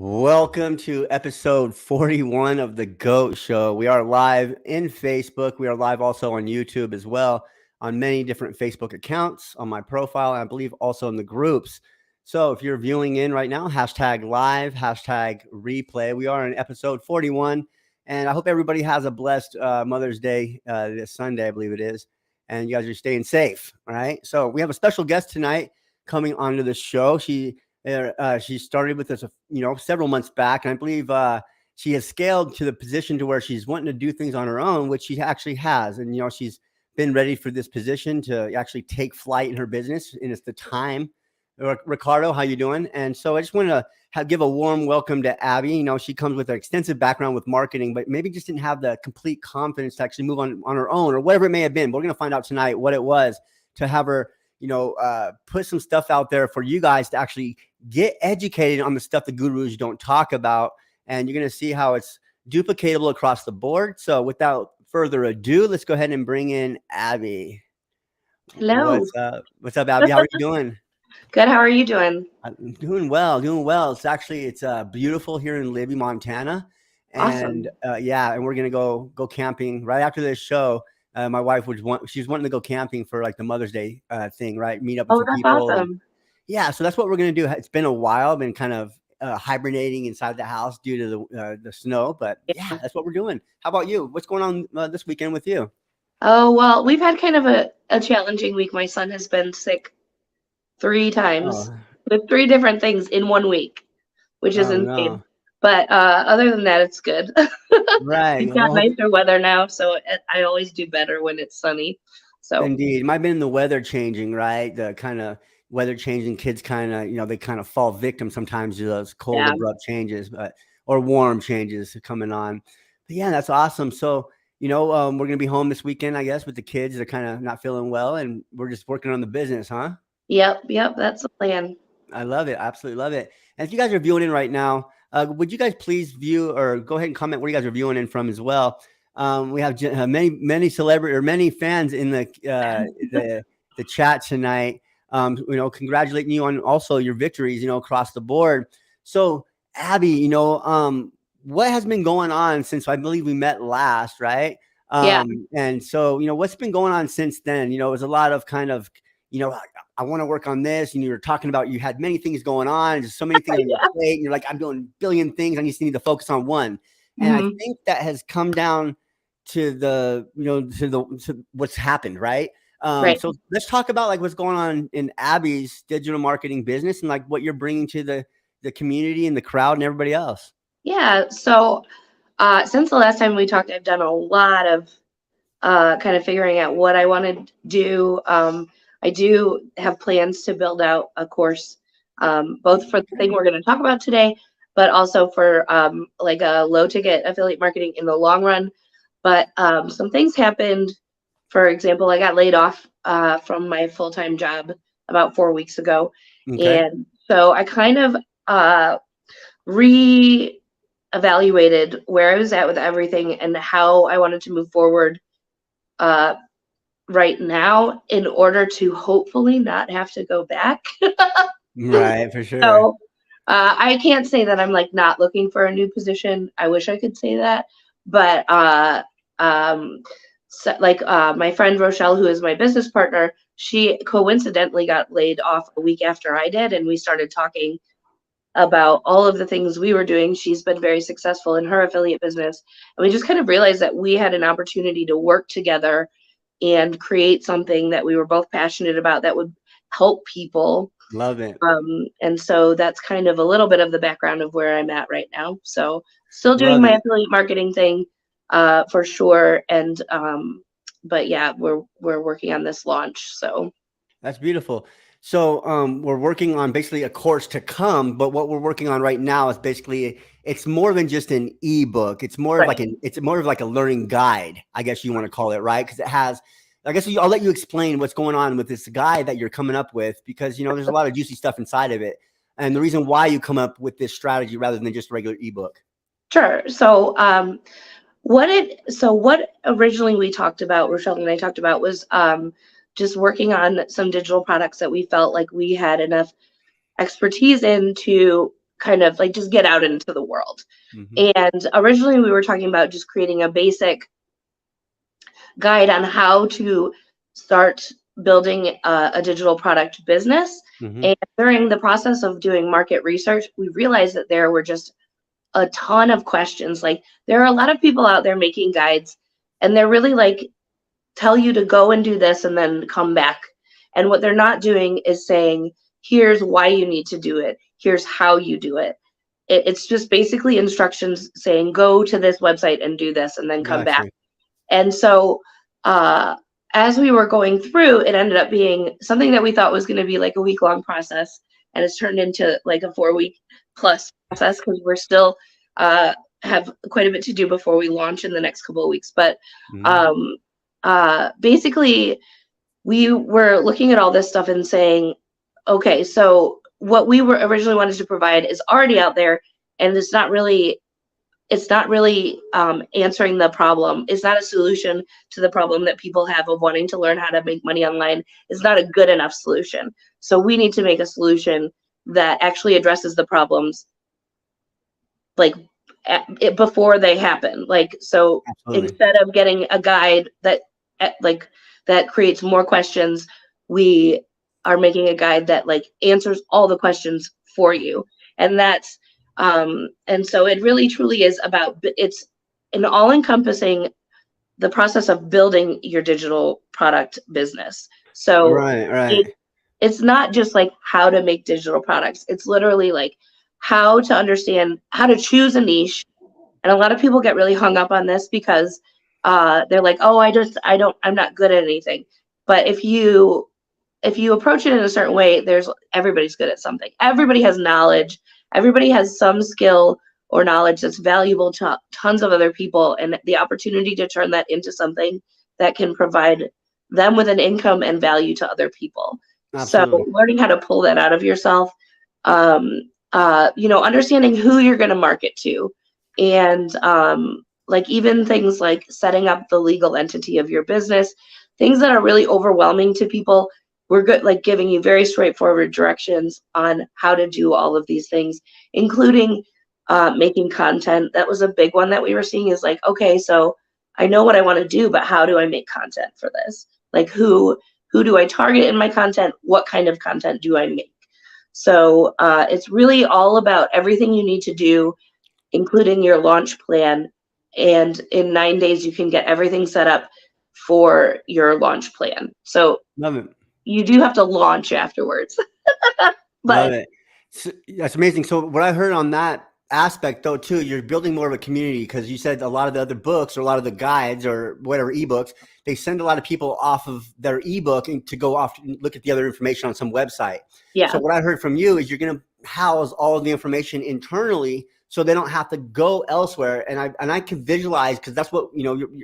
Welcome to episode 41 of the GOAT Show. We are live in Facebook. We are live also on YouTube as well, on many different Facebook accounts, on my profile, and I believe also in the groups. So if you're viewing in right now, hashtag live, hashtag replay. We are in episode 41, and I hope everybody has a blessed Mother's Day this Sunday, I believe it is, and you guys are staying safe, all right? So we have a special guest tonight coming onto the show. She started with us, several months back, and I believe she has scaled to the position to where she's wanting to do things on her own, which she actually has. And she's been ready for this position to actually take flight in her business, and it's the time. Ricardo, how you doing? And so I just want to give a warm welcome to Abby. She comes with an extensive background with marketing, but maybe just didn't have the complete confidence to actually move on her own, or whatever it may have been. But we're going to find out tonight what it was to have her put some stuff out there for you guys to actually get educated on the stuff the gurus don't talk about. And you're going to see how it's duplicatable across the board. So without further ado, let's go ahead and bring in Abby. Hello. What's up, Abby? How are you doing? Good. How are you doing? I'm doing well. It's beautiful here in Libby, Montana. And Awesome. and we're going to go camping right after this show. My wife she's wanting to go camping for like the Mother's Day thing, right? Meet up with some That's people. awesome. So that's what we're going to do. It's been a while. I've been kind of hibernating inside the house due to the snow, but that's what we're doing. How about you? What's going on this weekend with you? Oh, well, we've had kind of a challenging week. My son has been sick 3 times with 3 different things in 1 week, which is insane. No. But other than that, it's good. Right. We've got nicer weather now, so I always do better when it's sunny. So indeed, it might have been the weather changing, right? The kind of weather changing, kids kind of, they kind of fall victim sometimes to those cold, abrupt changes, or warm changes coming on. But that's awesome. So, we're going to be home this weekend, I guess, with the kids. They're kind of not feeling well, and we're just working on the business, huh? Yep. That's the plan. I love it. Absolutely love it. And if you guys are viewing in right now, would you guys please view or go ahead and comment where you guys are viewing in from as well? We have many celebrity or many fans in the chat tonight. Congratulating you on also your victories, across the board. So Abby, what has been going on since I believe we met last, right? And so, what's been going on since then? It was a lot of kind of, I want to work on this. And you were talking about, you had many things going on, and just so many things on your plate. And you're like, I'm doing a billion things. I just need to focus on one. And I think that has come down to to what's happened, right? So let's talk about like what's going on in Abby's digital marketing business and like what you're bringing to the community and the crowd and everybody else. Yeah. So since the last time we talked, I've done a lot of kind of figuring out what I want to do. I do have plans to build out a course, both for the thing we're going to talk about today, but also for like a low ticket affiliate marketing in the long run. But some things happened. For example, I got laid off from my full-time job about 4 weeks ago. Okay. And so I kind of reevaluated where I was at with everything and how I wanted to move forward right now in order to hopefully not have to go back. Right, for sure. So I can't say that I'm like not looking for a new position. I wish I could say that, but my friend Rochelle, who is my business partner, she coincidentally got laid off a week after I did, and we started talking about all of the things we were doing. She's been very successful in her affiliate business, and we just kind of realized that we had an opportunity to work together and create something that we were both passionate about that would help people. Love it. And so that's kind of a little bit of the background of where I'm at right now. So still doing my affiliate marketing thing for sure. And but yeah, we're working on this launch. So that's beautiful. So we're working on basically a course to come, but what we're working on right now is basically it's more than just an ebook. It's more of like a learning guide, I guess you want to call it, right? Because it has, I guess I'll let you explain what's going on with this guide that you're coming up with, because there's a lot of juicy stuff inside of it, and the reason why you come up with this strategy rather than just a regular ebook. Sure. So what originally we talked about, Rochelle and I talked about, was just working on some digital products that we felt like we had enough expertise in to kind of like just get out into the world. And originally we were talking about just creating a basic guide on how to start building a digital product business. And during the process of doing market research, we realized that there were just a ton of questions. Like there are a lot of people out there making guides, and they're really like tell you to go and do this and then come back. And what they're not doing is saying, here's why you need to do it. Here's how you do it. It's just basically instructions saying, go to this website and do this and then come back. And so as we were going through, it ended up being something that we thought was going to be like a week-long process. And it's turned into like a 4-week plus process because we're still have quite a bit to do before we launch in the next couple of weeks. But basically, we were looking at all this stuff and saying, okay, so what we were originally wanted to provide is already out there, and it's not really answering the problem. It's not a solution to the problem that people have of wanting to learn how to make money online. It's not a good enough solution. So we need to make a solution that actually addresses the problems like before they happen. Like, so instead of getting a guide that creates more questions, we are making a guide that like answers all the questions for you. And that's and so it really truly is about, it's an all-encompassing the process of building your digital product business. So it's not just like how to make digital products. It's literally like how to understand how to choose a niche. And a lot of people get really hung up on this because they're like, oh, I'm not good at anything. But if you approach it in a certain way, everybody's good at something. Everybody has knowledge. Everybody has some skill or knowledge that's valuable to tons of other people, and the opportunity to turn that into something that can provide them with an income and value to other people. Absolutely. So learning how to pull that out of yourself, understanding who you're going to market to, and like even things like setting up the legal entity of your business, things that are really overwhelming to people. We're good, like giving you very straightforward directions on how to do all of these things, including making content. That was a big one that we were seeing is like, okay, so I know what I want to do, but how do I make content for this? Like who do I target in my content? What kind of content do I make? So it's really all about everything you need to do, including your launch plan. And in 9 days, you can get everything set up for your launch plan. So love it. You do have to launch afterwards. Love it. So, that's amazing. So what I heard on that aspect though too, you're building more of a community, because you said a lot of the other books or a lot of the guides or whatever ebooks, they send a lot of people off of their ebook and to go off and look at the other information on some website. Yeah. So what I heard from you is you're going to house all of the information internally, so they don't have to go elsewhere. And I can visualize, because that's what,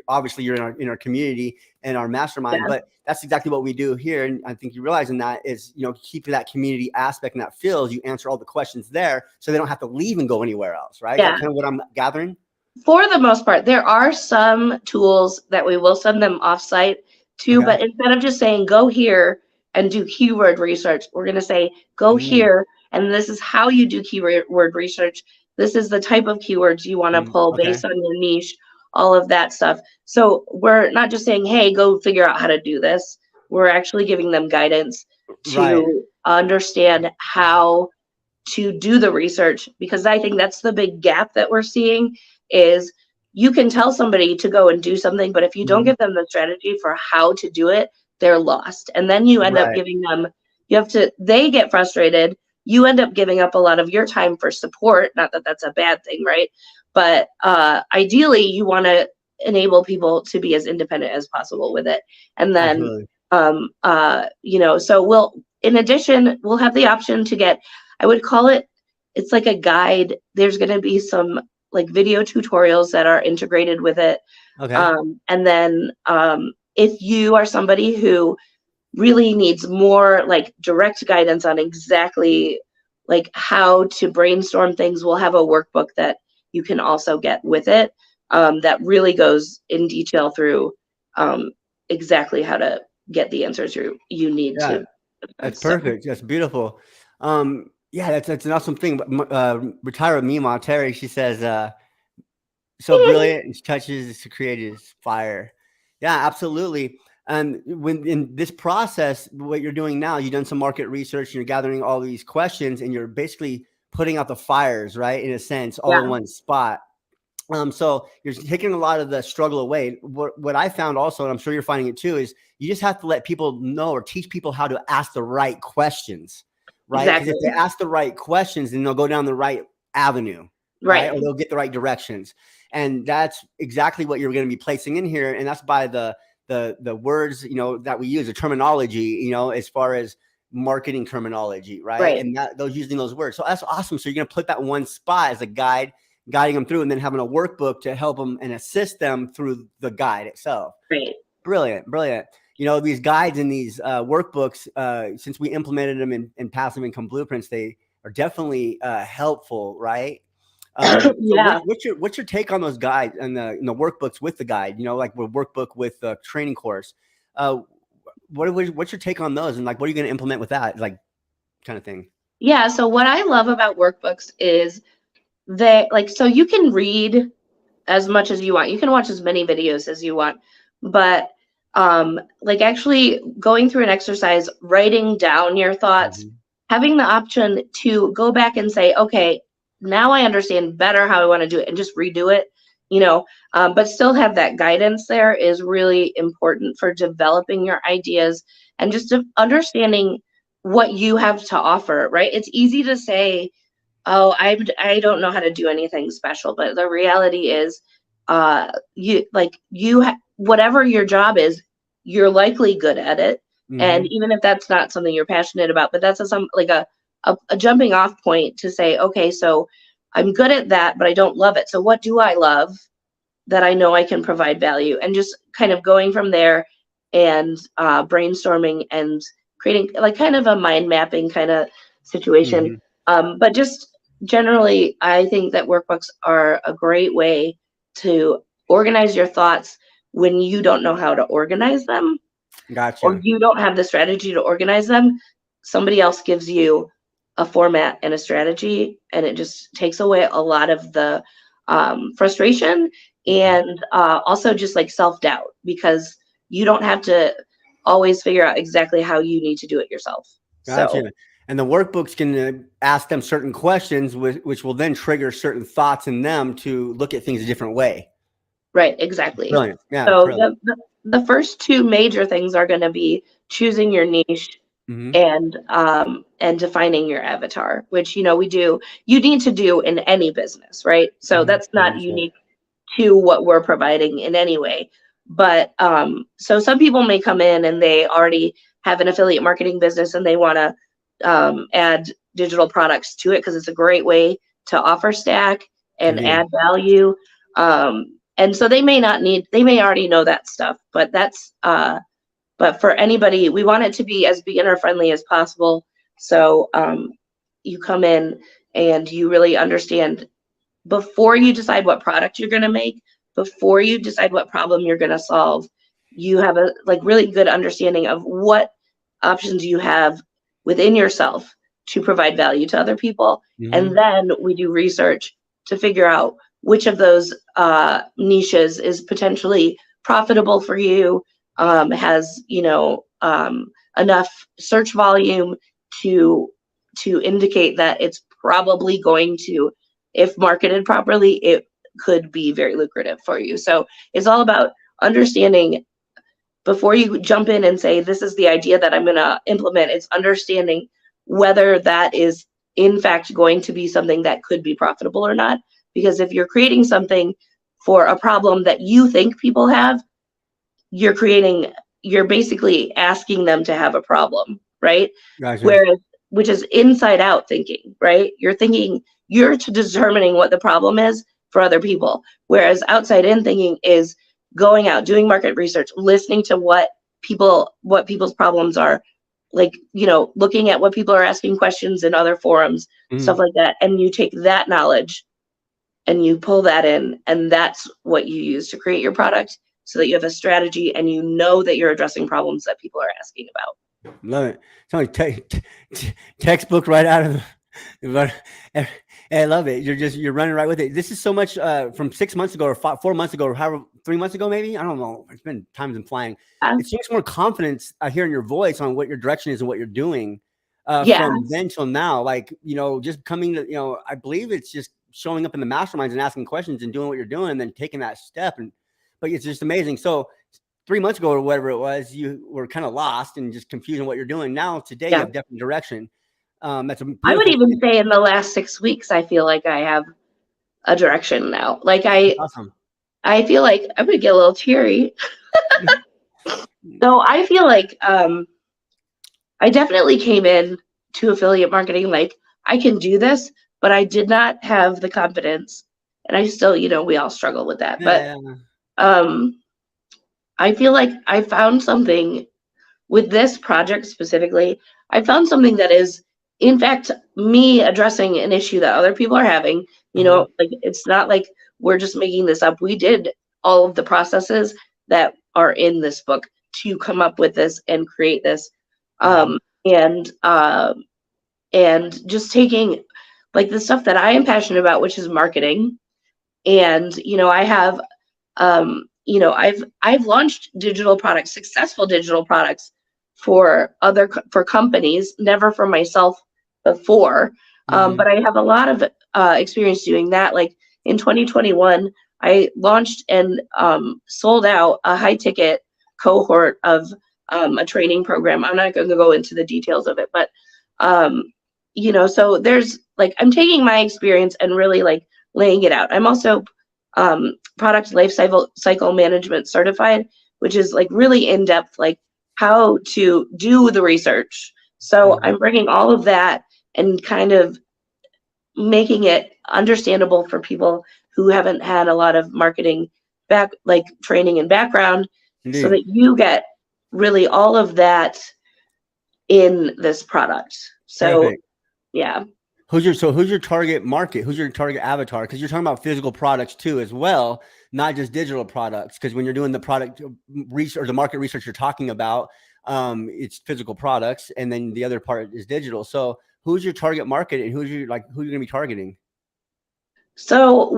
obviously you're in our community and our mastermind, but that's exactly what we do here. And I think you're realizing that is, keeping that community aspect and that feels, you answer all the questions there, so they don't have to leave and go anywhere else. Right. Yeah. That's kind of what I'm gathering. For the most part, there are some tools that we will send them offsite to, but instead of just saying, go here and do keyword research, we're going to say, go here. And this is how you do keyword research. This is the type of keywords you want to pull based on your niche, all of that stuff. So we're not just saying, hey, go figure out how to do this. We're actually giving them guidance to understand how to do the research, because I think that's the big gap that we're seeing is you can tell somebody to go and do something, but if you don't give them the strategy for how to do it, they're lost. And then you end up giving them, they get frustrated. You end up giving up a lot of your time for support. Not that that's a bad thing, right? But ideally, you want to enable people to be as independent as possible with it. And then, so in addition, we'll have the option to get, I would call it's like a guide. There's going to be some like video tutorials that are integrated with it. And then if you are somebody who really needs more like direct guidance on exactly like how to brainstorm things, we'll have a workbook that you can also get with it that really goes in detail through exactly how to get the answers you need to. That's perfect. That's beautiful. Yeah, that's an awesome thing. But Retire with Mima Terry, she says, so brilliant and touches to create his fire. Yeah, absolutely. And when in this process, what you're doing now, you've done some market research and you're gathering all these questions and you're basically putting out the fires, right? In a sense, all in Yeah, one spot. So you're taking a lot of the struggle away. What I found also, and I'm sure you're finding it too, is you just have to let people know or teach people how to ask the right questions, right? Because if exactly. they ask the right questions, then they'll go down the right avenue, right? Right. Or they'll get the right directions. And that's exactly what you're going to be placing in here. And that's by the words, that we use, the terminology, as far as marketing terminology, right? Right. And that those using those words. So that's awesome. So you're going to put that in one spot as a guide, guiding them through, and then having a workbook to help them and assist them through the guide itself. Right. Brilliant, brilliant. These guides and these workbooks, since we implemented them in passive income blueprints, they are definitely helpful, right? So Yeah. what's your take on those guides and the workbooks with the guide? Like the workbook with the training course. Uh, what's your take on those, and like what are you going to implement with that, like kind of thing? Yeah. So what I love about workbooks is so you can read as much as you want. You can watch as many videos as you want, but like actually going through an exercise, writing down your thoughts, Mhm. having the option to go back and say, okay, now I understand better how I want to do it and just redo it, but still have that guidance there is really important for developing your ideas and just understanding what you have to offer, right? It's easy to say, oh, I don't know how to do anything special, but the reality is, whatever your job is, you're likely good at it, and Mhm. even if that's not something you're passionate about, but that's a jumping off point to say, okay, so I'm good at that, but I don't love it. So what do I love that I know I can provide value, and just kind of going from there and brainstorming and creating like kind of a mind mapping kind of situation. Mhm. But just generally, I think that workbooks are a great way to organize your thoughts when you don't know how to organize them or Gotcha. you don't have the strategy to organize them. Somebody else gives you a format and a strategy, and it just takes away a lot of the frustration and also just like self doubt because you don't have to always figure out exactly how you need to do it yourself. So, Gotcha. And the workbooks can ask them certain questions, which will then trigger certain thoughts in them to look at things a different way. right, exactly. Brilliant. Yeah, So brilliant. the first two major things are going to be choosing your niche Hmm. and defining your avatar, which you need to do in any business, right? So Hmm. that's not 100%. unique to what we're providing in any way. But so some people may come in and they already have an affiliate marketing business and they want to add digital products to it because it's a great way to offer stack and Indeed. add value. And so they may already know that stuff, but for anybody, we want it to be as beginner friendly as possible. So you come in and you really understand before you decide what product you're going to make, before you decide what problem you're going to solve, you have a like really good understanding of what options you have within yourself to provide value to other people. And Hmm. then we do research to figure out which of those niches is potentially profitable for you, has enough search volume to indicate that it's probably going to, if marketed properly, it could be very lucrative for you. So it's all about understanding before you jump in and say, this is the idea that I'm going to implement. It's understanding whether that is in fact going to be something that could be profitable or not. Because if you're creating something for a problem that you think people have, you're basically asking them to have a problem, right? Gotcha. Whereas, which is inside out thinking, right? You're to determining what the problem is for other people. Whereas outside in thinking is going out, doing market research, listening to what people's problems are, like, looking at what people are asking questions in other forums, stuff Hmm. like that. And you take that knowledge and you pull that in, and that's what you use to create your product so that you have a strategy and you know that you're addressing problems that people are asking about. Love it. It's only textbook right out of But I love it. You're running right with it. This is so much from 6 months ago or 4 months ago or however 3 months ago, maybe. I don't know. It's been time's been flying. It's so much more confidence I hear in your voice on what your direction is and what you're doing Yeah, from then till now. Like, just coming to, I believe it's just showing up in the masterminds and asking questions and doing what you're doing and then taking that step. But it's just amazing. So 3 months ago or whatever it was, you were kind of lost and just confused on what you're doing. Now, today, you yeah. have definite direction. That's a I would beautiful even thing. say in the last 6 weeks, I feel like I have a direction now. Like That's awesome. I feel like I'm gonna get a little teary. So I feel like I definitely came in to affiliate marketing like I can do this, but I did not have the confidence, and I still, we all struggle with that. But Yeah. um, I feel like I found something with this project specifically. I found something that is, in fact, me addressing an issue that other people are having. Uh-huh. Like it's not like we're just making this up. We did all of the processes that are in this book to come up with this and create this. Mm-hmm. Um, and and just taking like the stuff that I am passionate about, which is marketing. And I have I've launched digital products, successful digital products for companies, never for myself before. Mm-hmm. But I have a lot of experience doing that. Like in 2021, I launched and sold out a high ticket cohort of a training program. I'm not going to go into the details of it, but um, so there's like I'm taking my experience and really like laying it out. I'm also product cycle management certified, which is like really in depth, like how to do the research. So Mm-hmm. I'm bringing all of that and kind of making it understandable for people who haven't had a lot of marketing like training and background, so Indeed. that you get really all of that in this product. So Perfect. yeah. Who's your target market? Who's your target avatar? Because you're talking about physical products too, as well, not just digital products. Because when you're doing the product research or the market research you're talking about, it's physical products, and then the other part is digital. So who's your target market, and who you're going to be targeting? So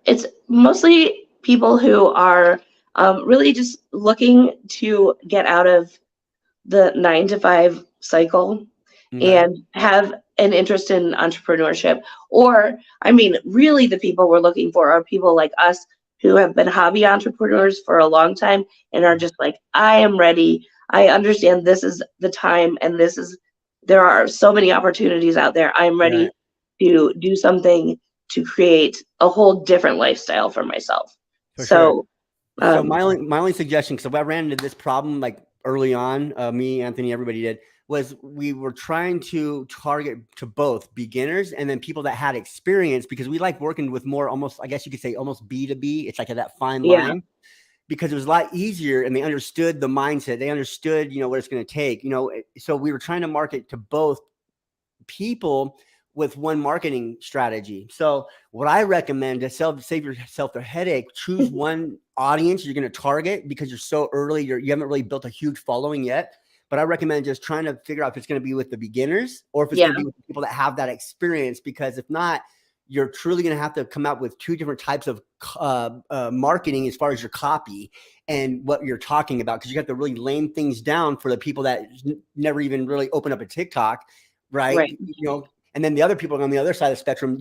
it's mostly people who are really just looking to get out of the 9 to 5 cycle Okay. and have an interest in entrepreneurship. Or, I mean, really, the people we're looking for are people like us who have been hobby entrepreneurs for a long time and are just like, I am ready. I understand this is the time, and there are so many opportunities out there. I'm Right. ready to do something to create a whole different lifestyle for myself. For sure. So, So um, my only suggestion, because I ran into this problem like early on, me, Anthony, everybody did, was we were trying to target to both beginners and then people that had experience, because we like working with more, almost, I guess you could say, almost B2B. It's like that fine yeah, line, because it was a lot easier and they understood the mindset. They understood, what it's going to take, so we were trying to market to both people with one marketing strategy. So what I recommend to save yourself the headache, choose one audience you're going to target, because you're so early, you haven't really built a huge following yet. But I recommend just trying to figure out if it's going to be with the beginners or if it's yeah, going to be with people that have that experience, because if not, you're truly going to have to come out with two different types of marketing as far as your copy and what you're talking about, because you have to really lay things down for the people that never even really open up a TikTok, right? right, And then the other people on the other side of the spectrum,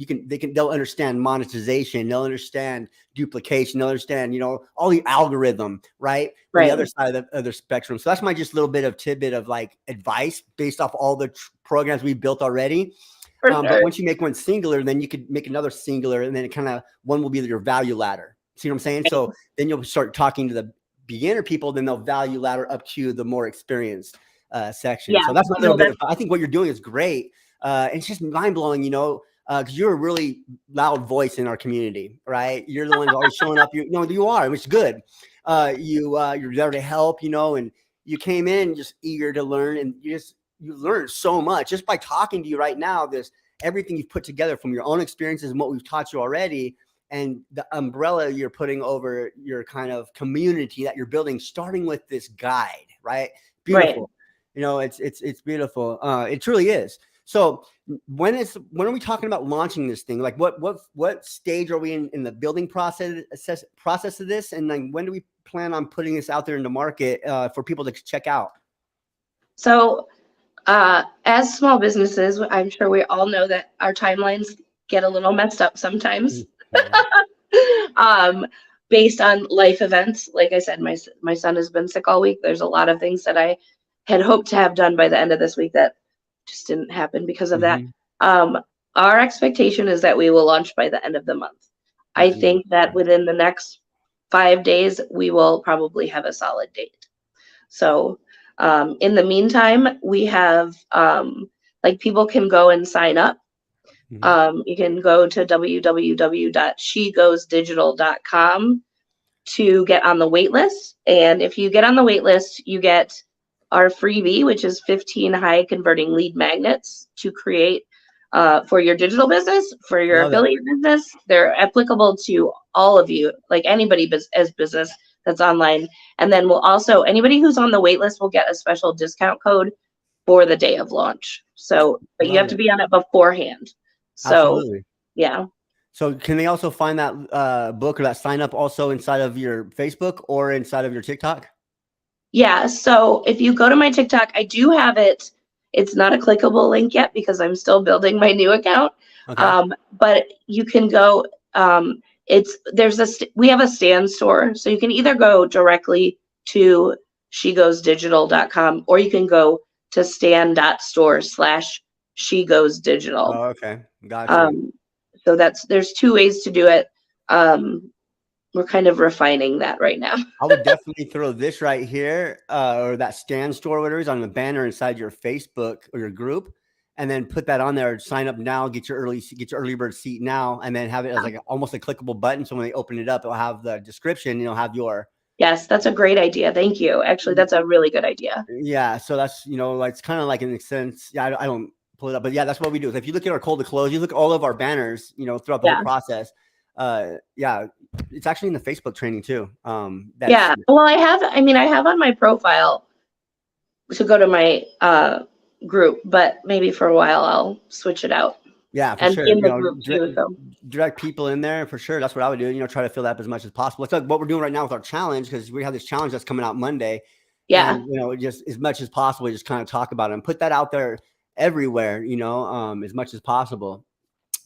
they'll understand monetization, they'll understand duplication, they'll understand, all the algorithm, right? On the right. other side of the other spectrum. So that's my just little bit of tidbit of like advice based off all the programs we built already. For But sure. once you make one singular, then you could make another singular, and then it kind of one will be your value ladder. See what I'm saying? So then you'll start talking to the beginner people, then they'll value ladder up to the more experienced section. Yeah, So that's my little no, bit that's of, I think what you're doing is great. And it's just mind blowing, because you're a really loud voice in our community, right? You're the one who's always showing up. You are, which is good. You're there to help, and you came in just eager to learn, and you learned so much just by talking to you right now. Everything you've put together from your own experiences and what we've taught you already, and the umbrella you're putting over your kind of community that you're building, starting with this guide, right? right. Beautiful. It's beautiful. It truly is. So when are we talking about launching this thing? Like what stage are we in the building process of this? And like when do we plan on putting this out there in the market for people to check out? So as small businesses, I'm sure we all know that our timelines get a little messed up sometimes. Yeah. Based on life events. Like I said, my son has been sick all week. There's a lot of things that I had hoped to have done by the end of this week that just didn't happen because of that. Our expectation is that we will launch by the end of the month. I think that within the next 5 days, we will probably have a solid date. So in the meantime, we have like people can go and sign up. You can go to www.shegoesdigital.com to get on the wait list. And if you get on the wait list, you get our freebie, which is 15 high converting lead magnets to create for your digital business, for your affiliate business. They're applicable to all of you, like anybody as business that's online. And then we'll also, anybody who's on the wait list will get a special discount code for the day of launch. So, but you have to be on it beforehand. So, absolutely. Yeah. So can they also find that book or that sign up also inside of your Facebook or inside of your TikTok? Yeah. So if you go to my TikTok, I do have it. It's not a clickable link yet because I'm still building my new account. Okay. But you can go. We have a Stan store, so you can either go directly to shegoesdigital.com or you can go to stan.store/shegoesdigital. Oh, okay. Gotcha. So there's two ways to do it. We're kind of refining that right now. I would definitely throw this right here, or that Stan store, whatever it is, on the banner inside your Facebook or your group, and then put that on there. Sign up now, get your early bird seat now, and then have it as like almost a clickable button. So when they open it up, it'll have the description. You'll have your. Yes, that's a great idea. Thank you. Actually, that's a really good idea. Yeah. So that's like it's kind of like in a sense. Yeah, I don't pull it up, but yeah, that's what we do. If you look at our cold to close, you look at all of our banners, throughout the whole process. Yeah, it's actually in the Facebook training too. Yeah. Well, I have on my profile to go to my group, but maybe for a while I'll switch it out. Yeah, for and sure. In the group too, so. Direct people in there for sure. That's what I would do. Try to fill that up as much as possible. It's like what we're doing right now with our challenge, because we have this challenge that's coming out Monday. Yeah. And, just as much as possible, just kind of talk about it and put that out there everywhere. As much as possible.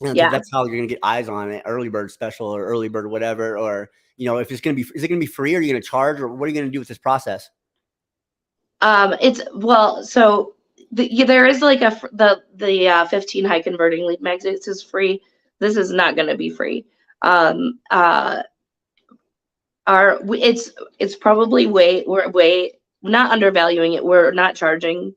That's how you're gonna get eyes on it. Early bird special or early bird whatever. Or if it's is it gonna be free, or are you gonna charge, or what are you gonna do with this process? So there is like the 15 high converting lead magnets is free. This is not going to be free. It's probably we're not undervaluing it. We're not charging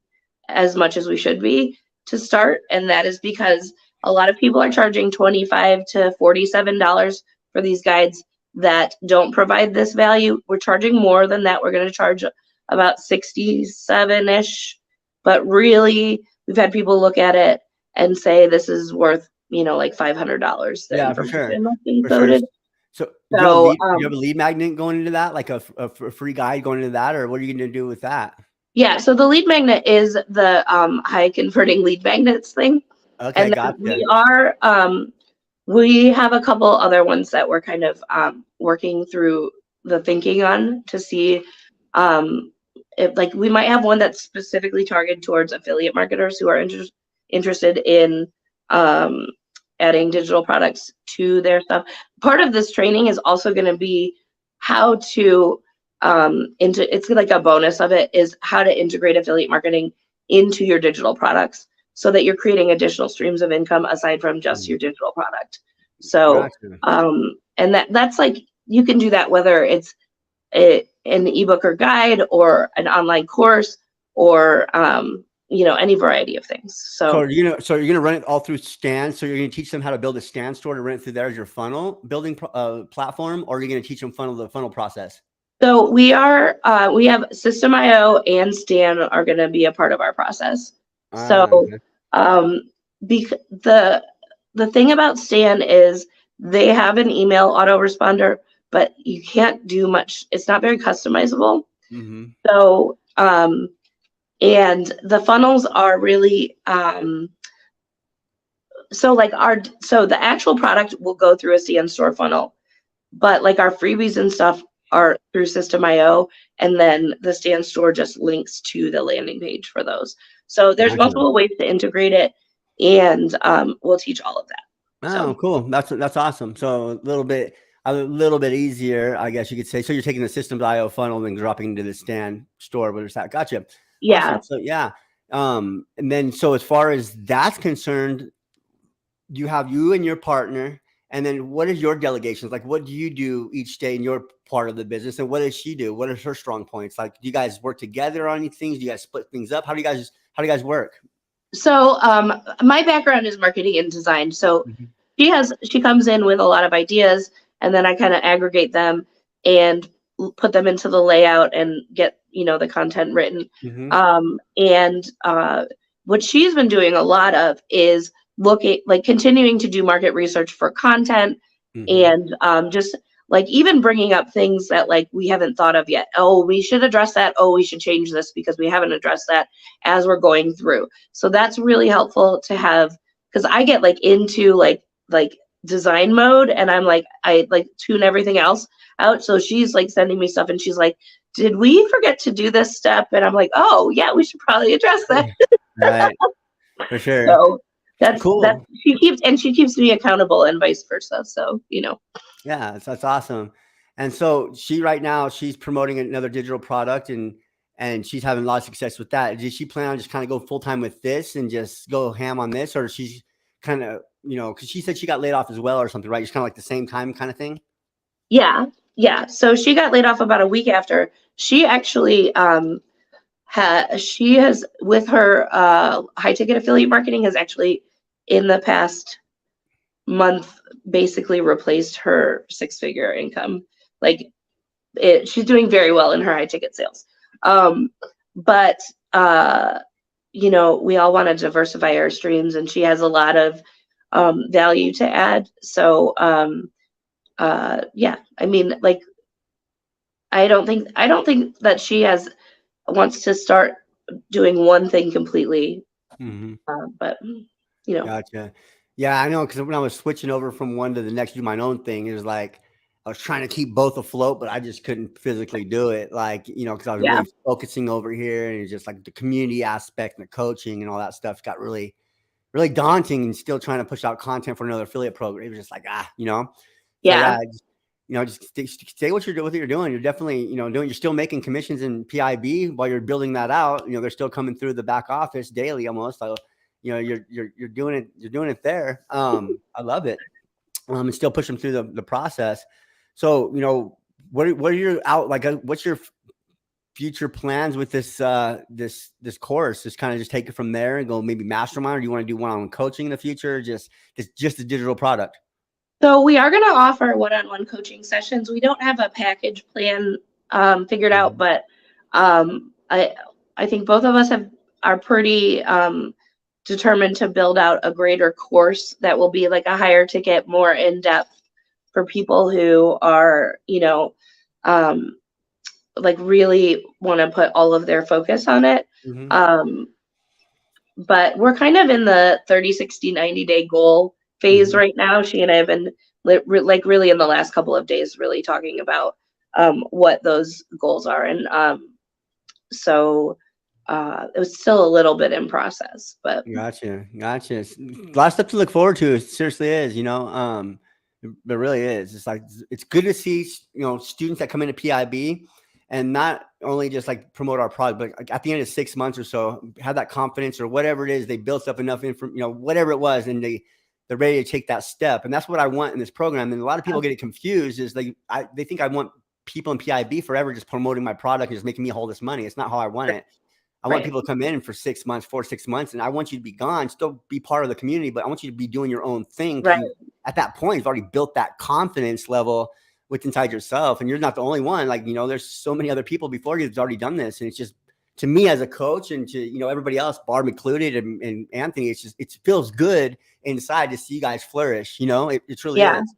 as much as we should be to start, and that is because a lot of people are charging $25 to $47 for these guides that don't provide this value. We're charging more than that. We're going to charge about 67-ish, but really we've had people look at it and say this is worth like $500. Yeah, for sure. Included. So do you have a lead magnet going into that, like a free guide going into that, or what are you going to do with that? Yeah, so the lead magnet is the high converting lead magnets thing. Okay, and gotcha. We have a couple other ones that we're kind of working through the thinking on to see if, like, we might have one that's specifically targeted towards affiliate marketers who are interested in adding digital products to their stuff. Part of this training is also going to be how to it's like a bonus of it is how to integrate affiliate marketing into your digital products so that you're creating additional streams of income aside from just your digital product. So and that's like, you can do that whether it's an ebook or guide or an online course or any variety of things. So you're gonna run it all through Stan. So you're gonna teach them how to build a Stan store to run it through there as your funnel building platform, or are you gonna teach them the funnel process? So we have System.io and Stan are gonna be a part of our process. The thing about Stan is they have an email autoresponder, but you can't do much. It's not very customizable. So, and the funnels are really, so like so the actual product will go through a CN store funnel, but like our freebies and stuff are through System.io, and then the Stand store just links to the landing page for those. So there's Gotcha. multiple ways to integrate it, and we'll teach all of that. Oh, So cool. That's awesome. So a little bit easier, I guess you could say. So you're taking the Systems.io funnel and dropping into the Stand store. Where's that? Gotcha. yeah. Awesome. So yeah. And then so as far as that's concerned, you have you and your partner, and then what is your delegations? Like, what do you do each day in your part of the business, and what does she do? What are her strong points? Like, do you guys work together on any things? Do you guys split things up? How do you guys work? So my background is marketing and design. So Mhm. she comes in with a lot of ideas, and then I kind of aggregate them and put them into the layout and get the content written. Mhm. And what she's been doing a lot of is continuing to do market research for content, Mhm. and just like even bringing up things that like we haven't thought of yet. Oh, we should address that. Oh, we should change this because we haven't addressed that as we're going through. So that's really helpful to have, because I get like into like design mode, and I like tune everything else out. So she's like sending me stuff, and she's like, did we forget to do this step? And I'm like, oh yeah, we should probably address that. Right. For sure. So that's Cool. she keeps me accountable, and vice versa. So Yeah, that's awesome. And so she right now she's promoting another digital product, and she's having a lot of success with that. Did she plan on just kind of go full time with this and just go ham on this, or she's kind of because she said she got laid off as well or something, right? Just kind of like the same time kind of thing. yeah. So she got laid off about a week after. She actually she has, with her high ticket affiliate marketing, has actually in the past month basically replaced her 6-figure income. Like she's doing very well in her high ticket sales. But we all want to diversify our streams, and she has a lot of value to add. So yeah, I mean, like I don't think that she wants to start doing one thing completely. Mm-hmm. But Gotcha. Yeah, I know because when I was switching over from one to the next, do my own thing, it was like I was trying to keep both afloat, but I just couldn't physically do it. Like, because I was yeah, really focusing over here, and it's just like the community aspect and the coaching and all that stuff got really, really daunting, and still trying to push out content for another affiliate program. It was just like, So yeah, yeah, just stay what you're doing. You're definitely, you're still making commissions in PIB while you're building that out. They're still coming through the back office daily almost. So, you're doing it there. I love it. And still push them through the process. So, what are your what's your future plans with this course? Just kind of just take it from there and go maybe mastermind, or do you want to do one-on-one coaching in the future? Or just a digital product. So we are going to offer one-on-one coaching sessions. We don't have a package plan figured out, Mhm. but I think both of us are pretty determined to build out a greater course that will be like a higher ticket, more in depth for people who are like really want to put all of their focus on it. Mhm. But we're kind of in the 30, 60, 90-day goal phase Mhm. right now. She and I have been like really in the last couple of days really talking about what those goals are. And so it was still a little bit in process, but Gotcha. A lot of stuff to look forward to. It seriously is, it really is. It's like, it's good to see, students that come into PIB and not only just like promote our product, but like at the end of 6 months or so, have that confidence or whatever it is, they built up enough information, whatever it was, and they're ready to take that step. And that's what I want in this program. And a lot of people get it confused is they think I want people in PIB forever just promoting my product and just making me hold this money. It's not how I want it. I want right, people to come in for 6 months, 6 months, and I want you to be gone, still be part of the community, but I want you to be doing your own thing because right, you, at that point, you've already built that confidence level within inside yourself, and you're not the only one. Like, there's so many other people before you that's already done this, and it's just, to me as a coach, and to everybody else, Barb included, and Anthony, it feels good inside to see you guys flourish. It truly yeah. is.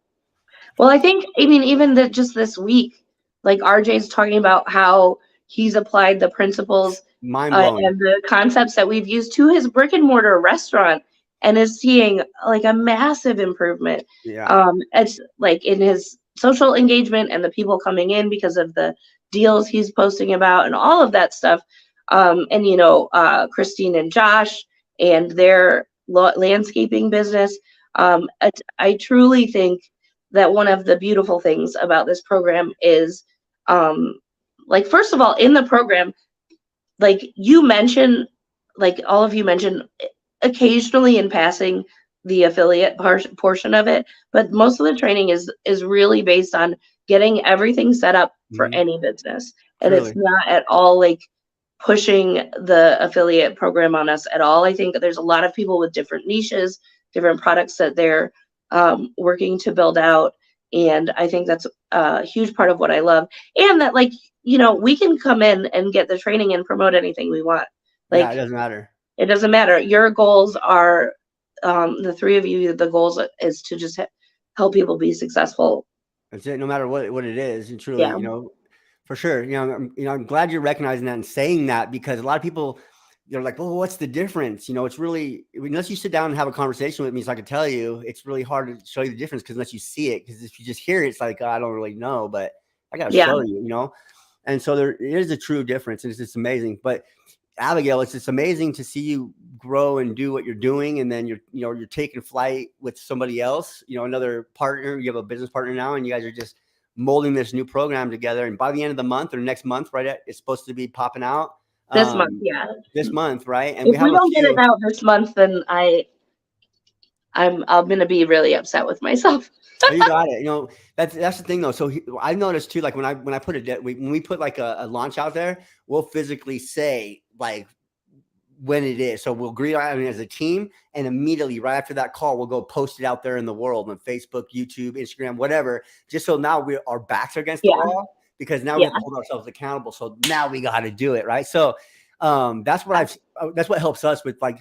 Well, I mean, even just this week, like RJ's talking about how he's applied the principles Mind blowing. and the concepts that we've used to his brick and mortar restaurant. and is seeing like a massive improvement. Yeah. It's like in his social engagement and the people coming in because of the deals he's posting about and all of that stuff. And Christine and Josh and their landscaping business. I truly think that one of the beautiful things about this program is, like, first of all, in the program, like you mentioned, like all of you mentioned occasionally in passing the affiliate portion of it, but most of the training is really based on getting everything set up for Mhm. any business. And it's Truly. not at all like pushing the affiliate program on us at all. I think that there's a lot of people with different niches, different products that they're working to build out. And I think that's a huge part of what I love. And that, like, we can come in and get the training and promote anything we want. Yeah, it Like, doesn't matter. it doesn't matter. Your goals are, the three of you, the goals is to just help people be successful. That's it. No matter what it is, and truly, Yeah. for sure. I'm glad you're recognizing that and saying that, because a lot of people, they're like, well, what's the difference? It's really, unless you sit down and have a conversation with me so I can tell you, it's really hard to show you the difference, because unless you see it, because if you just hear it, it's like, oh, I don't really know, but I got to Yeah. show you. And so there is a true difference, and it's just amazing. But Abigail, it's just amazing to see you grow and do what you're doing, and then you're taking flight with somebody else, another partner. You have a business partner now, and you guys are just molding this new program together. And by the end of the month or next month, right, it's supposed to be popping out This month, yeah. this month, right? And If we we have a don't get it few. out this month, then I'm gonna be really upset with myself. Oh, you got it. That's the thing though. So I've noticed too, like when I put when we put like a launch out there, we'll physically say like when it is. So we'll agree on it as a team, and immediately right after that call, we'll go post it out there in the world on Facebook, YouTube, Instagram, whatever. Just so now our backs are against the Yeah. wall, because now we Yeah. have to hold ourselves accountable. So now we got to do it, right? So that's what helps us with, like,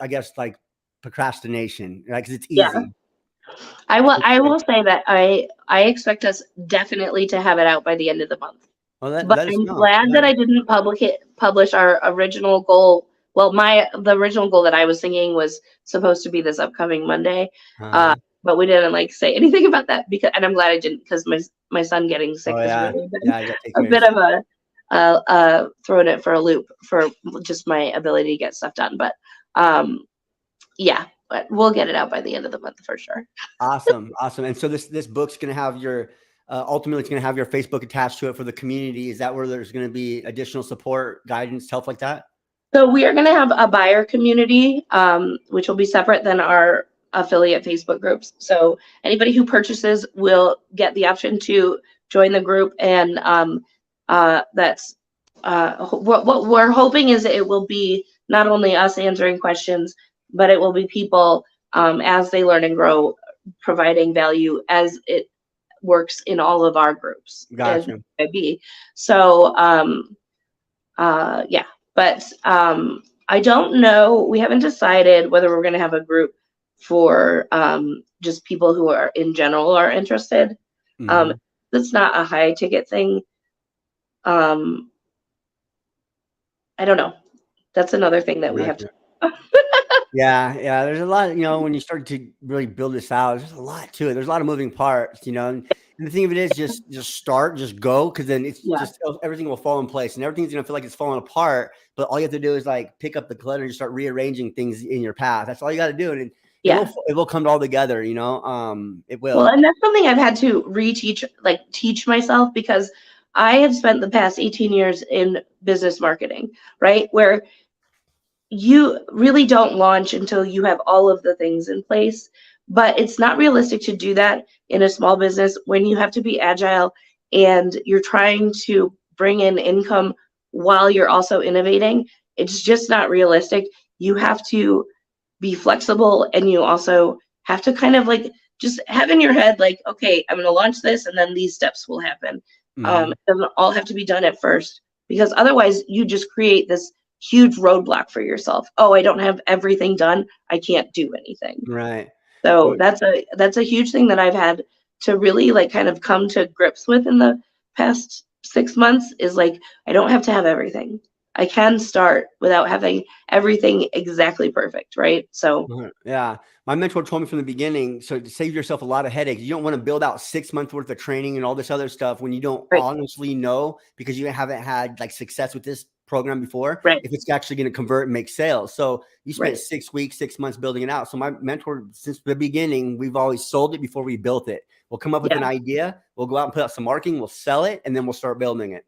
I guess, like procrastination, right? Because it's Yeah. easy. I will say that I expect us definitely to have it out by the end of the month. Well, But let us I'm know. glad that I didn't publish our original goal. Well, the original goal that I was thinking was supposed to be this upcoming Monday. But we didn't like say anything about that, and I'm glad I didn't, because my son getting sick Oh has yeah, really been yeah. You got to take a care bit of of a throwing it for a loop for just my ability to get stuff done. But yeah, but we'll get it out by the end of the month for sure. Awesome. And so this book's going to have your ultimately, it's going to have your Facebook attached to it for the community. Is that where there's going to be additional support, guidance, help like that? So we are going to have a buyer community, which will be separate than our affiliate Facebook groups. So anybody who purchases will get the option to join the group, and that's what we're hoping is it will be not only us answering questions, but it will be people, as they learn and grow, providing value as it works in all of our groups as Gotcha. PIB. So yeah, but I don't know. We haven't decided whether we're going to have a group for just people who are in general are interested. Mm-hmm. It's not a high ticket thing. I don't know. That's another thing that we have Gotcha. to. Yeah. There's a lot, when you start to really build this out, there's a lot to it. There's a lot of moving parts, and the thing of it is just start, just go. Cause then it's Yeah. just, everything will fall in place, and everything's going to feel like it's falling apart. But all you have to do is like pick up the clutter and just start rearranging things in your path. That's all you got to do. And it will come all together, it will. Well, and that's something I've had to teach myself, because I have spent the past 18 years in business marketing, right? Where you really don't launch until you have all of the things in place. But it's not realistic to do that in a small business when you have to be agile and you're trying to bring in income while you're also innovating. It's just not realistic. You have to be flexible, and you also have to kind of like just have in your head, like, okay, I'm going to launch this and then these steps will happen. Mm-hmm. It doesn't all have to be done at first, because otherwise you just create this huge roadblock for yourself. Oh, I don't have everything done, I can't do anything. Right. So that's a huge thing that I've had to really like kind of come to grips with in the past 6 months, is like, I don't have to have everything. I can start without having everything exactly perfect, right? So Yeah, my mentor told me from the beginning, so to save yourself a lot of headaches, you don't want to build out 6 months worth of training and all this other stuff when you don't right, honestly know, because you haven't had like success with this program before, right, if it's actually going to convert and make sales. So you spent right. 6 weeks, 6 months building it out. So my mentor, since the beginning, we've always sold it before we built it. We'll come up with Yeah, an idea, we'll go out and put out some marketing, we'll sell it, and then we'll start building it.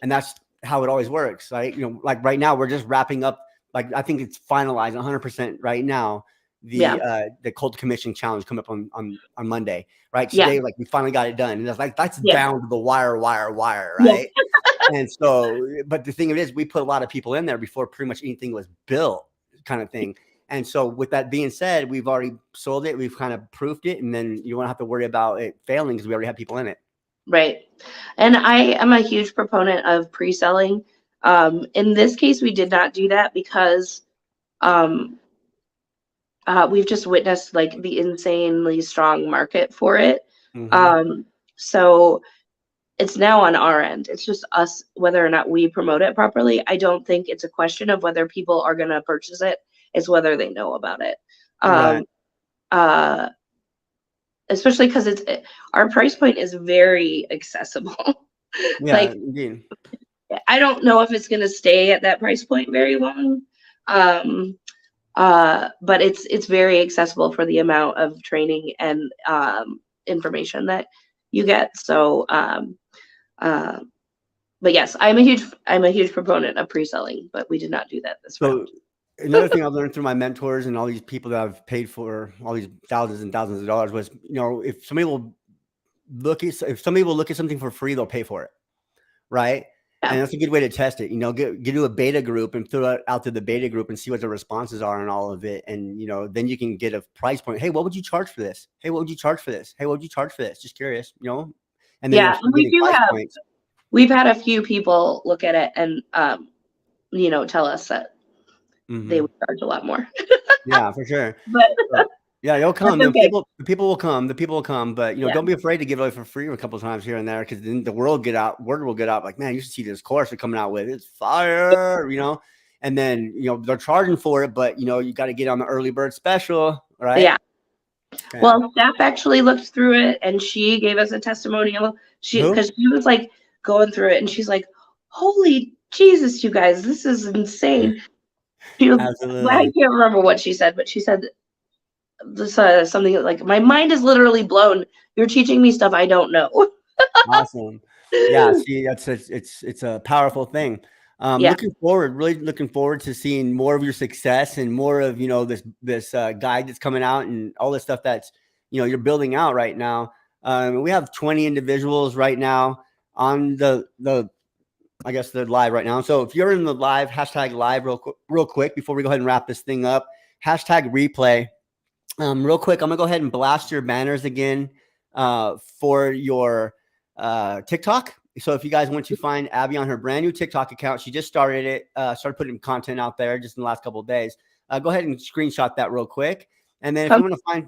And that's how it always works, right? Like right now, we're just wrapping up. Like I think it's finalized 100% right now. yeah, The Cold Commission Challenge come up on Monday, right? yeah, Today, like we finally got it done, and that's yeah, down to the wire, yeah, right? And so, but the thing is, we put a lot of people in there before pretty much anything was built, kind of thing. And so, with that being said, we've already sold it, we've kind of proofed it, and then you won't have to worry about it failing because we already have people in it. right. And I am a huge proponent of pre-selling. In this case, we did not do that because um, we've just witnessed like the insanely strong market for it. Mm-hmm. So it's now on our end. It's just us whether or not we promote it properly. I don't think it's a question of whether people are going to purchase it. It's whether they know about it. Right. Um, uh, Especially because our price point is very accessible. Yeah. Like Indeed. I don't know if it's going to stay at that price point very long. Um, but it's very accessible for the amount of training and information that you get. So, uh, but yes, I'm a huge proponent of pre-selling, but we did not do that this So round. another thing I've learned through my mentors and all these people that I've paid for all these thousands and thousands of dollars was, if somebody will look at something for free, they'll pay for it, right? Yeah, And that's a good way to test it. Get to a beta group and throw it out to the beta group and see what the responses are and all of it. And then you can get a price point. Hey, what would you charge for this? Hey, what would you charge for this? Hey, what would you charge for this? Just curious, And then you'll yeah, and start getting price points. we've had a few people look at it and tell us that they Hmm. would charge a lot more, Yeah, for sure. but So, yeah, they'll come. that's okay. The people will come. The people will come. But Yeah, don't be afraid to give it away for free a couple of times here and there, because then word will get out. Like, man, you should see this course they're coming out with. It's fire. And then they're charging for it, but you got to get on the early bird special, right? yeah. Yeah. Well, Steph actually looked through it and she gave us a testimonial. Who? Because she was like going through it and she's like, "Holy Jesus, you guys, this is insane." I Absolutely. can't remember what she said, but she said this something like, "My mind is literally blown. You're teaching me stuff I don't know." Awesome. Yeah, see, it's a powerful thing. Yeah, Really looking forward to seeing more of your success and more of this guide that's coming out and all this stuff that's you're building out right now. We have 20 individuals right now on the I guess they're live right now. So if you're in the live, hashtag live real quick before we go ahead and wrap this thing up. Hashtag replay. Real quick, I'm gonna go ahead and blast your banners again for your TikTok. So if you guys want to find Abby on her brand new TikTok account, she just started it, started putting content out there just in the last couple of days. Go ahead and screenshot that real quick. And then if come you want to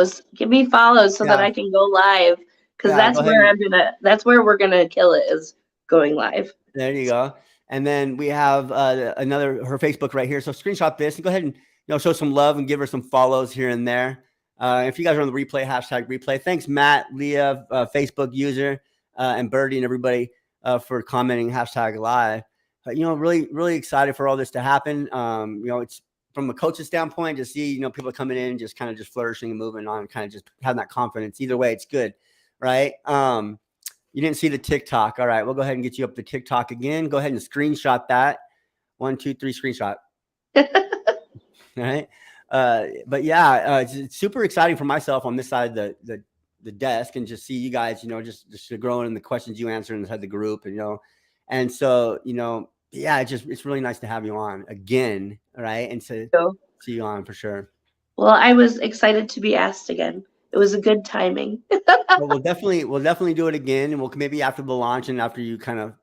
find, give me follows so that yeah, I can go live because yeah, go ahead and that's where we're gonna kill it is going live. there you go. And then we have her Facebook right here. So screenshot this and go ahead and show some love and give her some follows here and there. If you guys are on the replay, hashtag replay. Thanks, Matt, Leah, Facebook user, and Birdie and everybody for commenting hashtag live. Really, really excited for all this to happen. It's from a coach's standpoint to see, people coming in, just kind of just flourishing and moving on, kind of just having that confidence. Either way, it's good, right? You didn't see the TikTok. All right, we'll go ahead and get you up the TikTok again. Go ahead and screenshot that. 1, 2, 3, screenshot. All right. But yeah, it's super exciting for myself on this side of the desk, and just see you guys, just growing in the questions you answer inside the group, and so, yeah, it's really nice to have you on again. All right. And to So, see you on for sure. well, I was excited to be asked again. It was a good timing. Well, we'll definitely do it again, and we'll maybe after the launch and after you kind of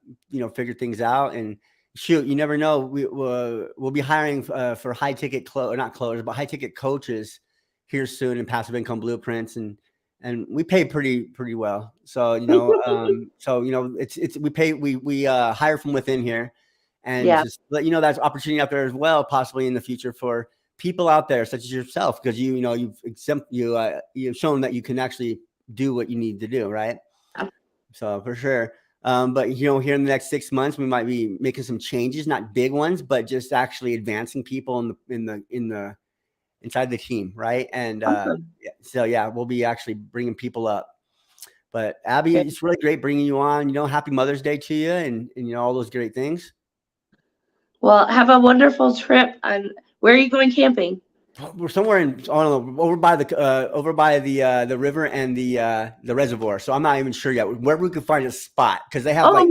figure things out. And shoot, you never know. We'll be hiring for high ticket not closers, but high ticket coaches here soon in passive income blueprints, and we pay pretty well. So it's we hire from within here, and just let you know that's opportunity out there as well, possibly in the future for people out there such as yourself, because you've shown that you can actually do what you need to do, right? So for sure. But here in the next 6 months, we might be making some changes, not big ones, but just actually advancing people inside the team, right? And we'll be actually bringing people up. But Abby, it's really great bringing you on. Happy Mother's Day to you, and all those great things. Well, have a wonderful trip. And where are you going camping? We're somewhere over by the river and the reservoir. So I'm not even sure yet where we could find a spot, because they have nice.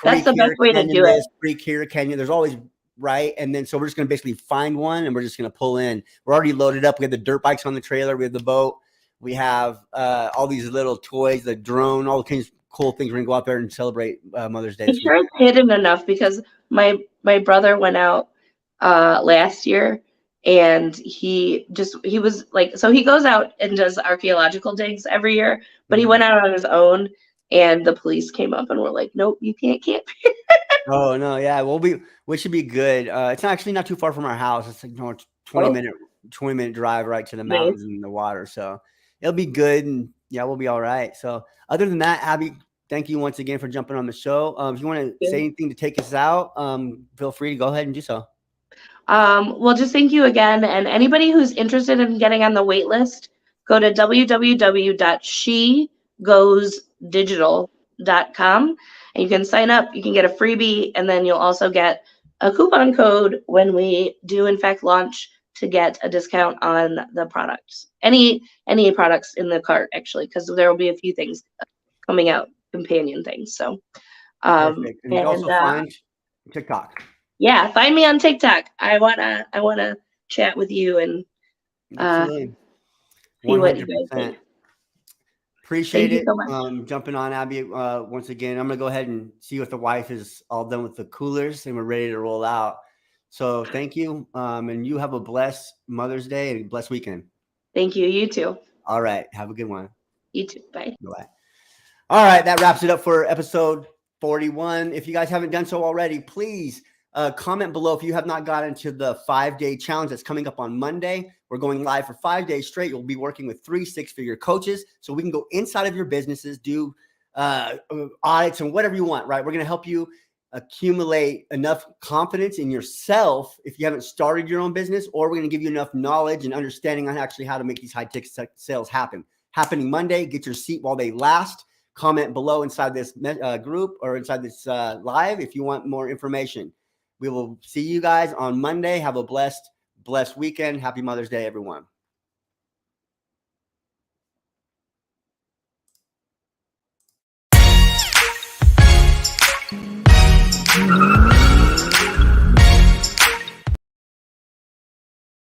That's the best way to do it. Creek here, canyon. There's always right, and then so we're just gonna basically find one, and we're just gonna pull in. We're already loaded up. We have the dirt bikes on the trailer. We have the boat. We have all these little toys, the drone, all the kinds of cool things. We're gonna go out there and celebrate Mother's Day. I'm sure it's hidden enough, because my brother went out last year. And he was like, so he goes out and does archaeological digs every year, but he went out on his own, and the police came up and were like, nope, you can't camp here. Oh no, yeah, we should be good. It's actually not too far from our house. It's like 20 minute drive right to the mountains and the water, so it'll be good, and we'll be all right. So other than that, Abby, thank you once again for jumping on the show. If you want to say anything to take us out, feel free to go ahead and do so. Well, just thank you again. And anybody who's interested in getting on the wait list, go to www.shegoesdigital.com, and you can sign up. You can get a freebie, and then you'll also get a coupon code when we do in fact launch, to get a discount on the products. Any products in the cart, actually, because there will be a few things coming out, companion things. So perfect. And you can also find TikTok. Yeah, find me on TikTok. I wanna chat with you and Absolutely. see what you guys think. Appreciate it. So jumping on, Abby, once again. I'm gonna go ahead and see if the wife is all done with the coolers and we're ready to roll out. So thank you, and you have a blessed Mother's Day and a blessed weekend. Thank you. You too. All right, have a good one. You too. Bye. Bye. All right, that wraps it up for episode 41. If you guys haven't done so already, please comment below if you have not gotten to the 5-day challenge that's coming up on Monday. We're going live for 5 days straight. You'll be working with 3 6-figure coaches, so we can go inside of your businesses, do audits and whatever you want, right? We're going to help you accumulate enough confidence in yourself if you haven't started your own business, or we're going to give you enough knowledge and understanding on actually how to make these high-ticket sales happen. Happening Monday. Get your seat while they last. Comment below inside this group or inside this live if you want more information. We will see you guys on Monday. Have a blessed weekend. Happy Mother's Day, everyone.